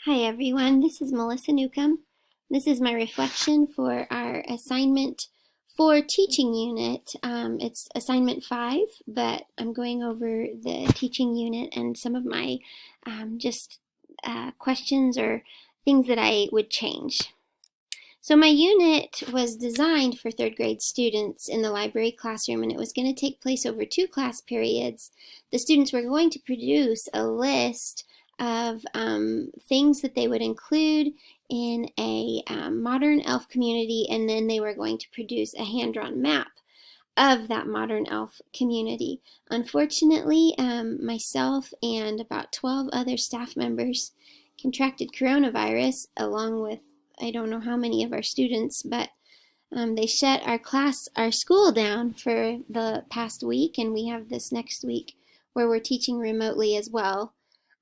Hi everyone, this is Melissa Newcomb. This is my reflection for our assignment for teaching unit. It's assignment 5, but I'm going over the teaching unit and some of my just questions or things that I would change. So my unit was designed for 3rd grade students in the library classroom, and it was going to take place over 2 class periods. The students were going to produce a list of things that they would include in a modern elf community, and then they were going to produce a hand-drawn map of that modern elf community. Unfortunately, myself and about 12 other staff members contracted coronavirus, along with I don't know how many of our students, but they shut our school down for the past week, and we have this next week where we're teaching remotely as well.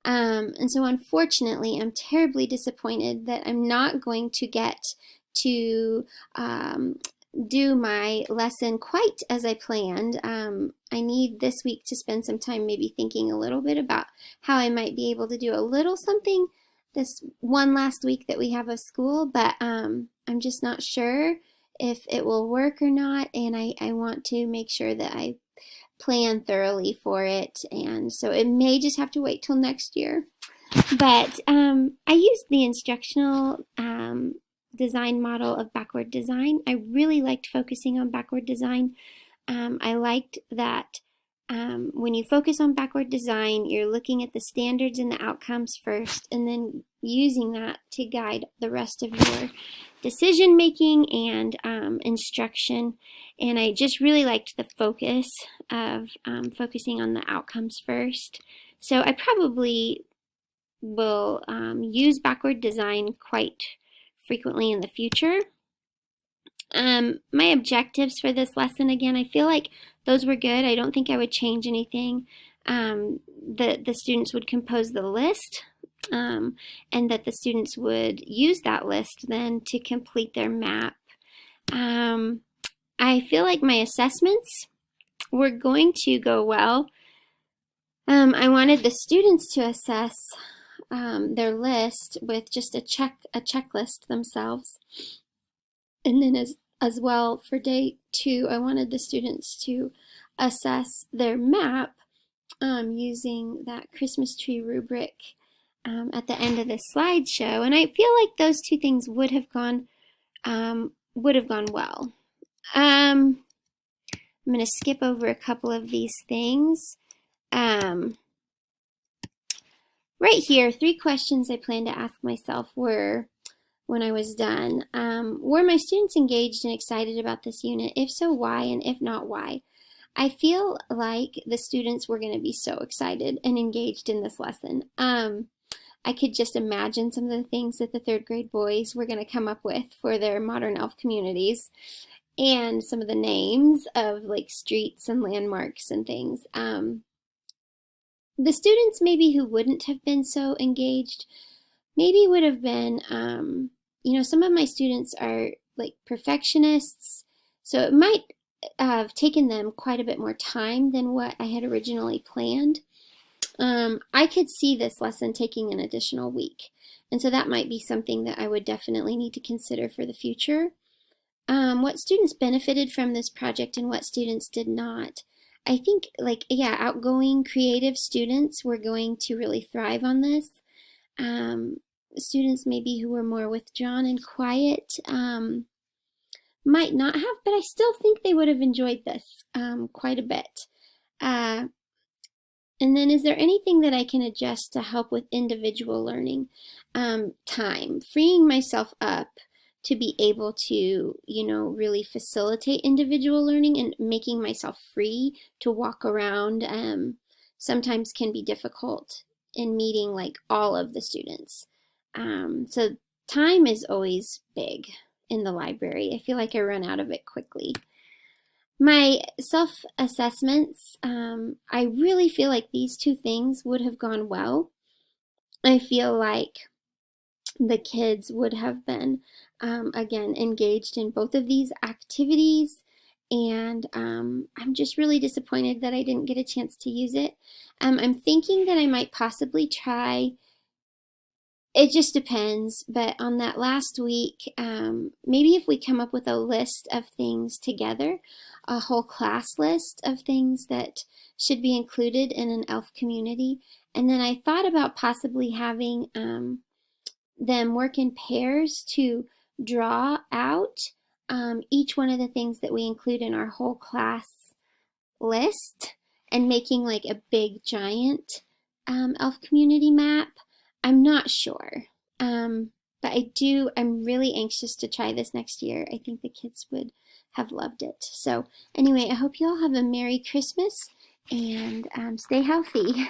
And so unfortunately, I'm terribly disappointed that I'm not going to get to do my lesson quite as I planned. I need this week to spend some time maybe thinking a little bit about how I might be able to do a little something this one last week that we have of school, but I'm just not sure if it will work or not, and I want to make sure that I plan thoroughly for it, and so it may just have to wait till next year. But I used the instructional design model of backward design. I really liked focusing on backward design. I liked that when you focus on backward design, you're looking at the standards and the outcomes first, and then using that to guide the rest of your decision making and instruction. And I just really liked the focus of focusing on the outcomes first. So I probably will use backward design quite frequently in the future. My objectives for this lesson, again, I feel like those were good. I don't think I would change anything. The students would compose the list, and that the students would use that list then to complete their map. I feel like my assessments were going to go well. I wanted the students to assess their list with just a checklist themselves. And then as well for day 2, I wanted the students to assess their map using that Christmas tree rubric at the end of this slideshow. And I feel like those 2 things would have gone well. I'm going to skip over a couple of these things. Right here, 3 questions I plan to ask myself were, when I was done, were my students engaged and excited about this unit? If so, why? And if not, why? I feel like the students were going to be so excited and engaged in this lesson. I could just imagine some of the things that the 3rd grade boys were going to come up with for their modern elf communities, and some of the names of like streets and landmarks and things. The students maybe who wouldn't have been so engaged maybe would have been, some of my students are like perfectionists, so it might have taken them quite a bit more time than what I had originally planned. I could see this lesson taking an additional week, and so that might be something that I would definitely need to consider for the future. What students benefited from this project and what students did not. I think, outgoing, creative students were going to really thrive on this. Students maybe who were more withdrawn and quiet might not have, but I still think they would have enjoyed this quite a bit. And then, is there anything that I can adjust to help with individual learning? Time, freeing myself up to be able to, really facilitate individual learning, and making myself free to walk around sometimes can be difficult in meeting like all of the students. So time is always big in the library. I feel like I run out of it quickly. My self-assessments, I really feel like these 2 things would have gone well. I feel like the kids would have been, again, engaged in both of these activities, and I'm just really disappointed that I didn't get a chance to use it. I'm thinking that I might possibly try It just depends, but on that last week, maybe if we come up with a list of things together, a whole class list of things that should be included in an elf community. And then I thought about possibly having them work in pairs to draw out each one of the things that we include in our whole class list and making like a big giant elf community map. I'm not sure. But I'm really anxious to try this next year. I think the kids would have loved it. So, anyway, I hope you all have a Merry Christmas and stay healthy.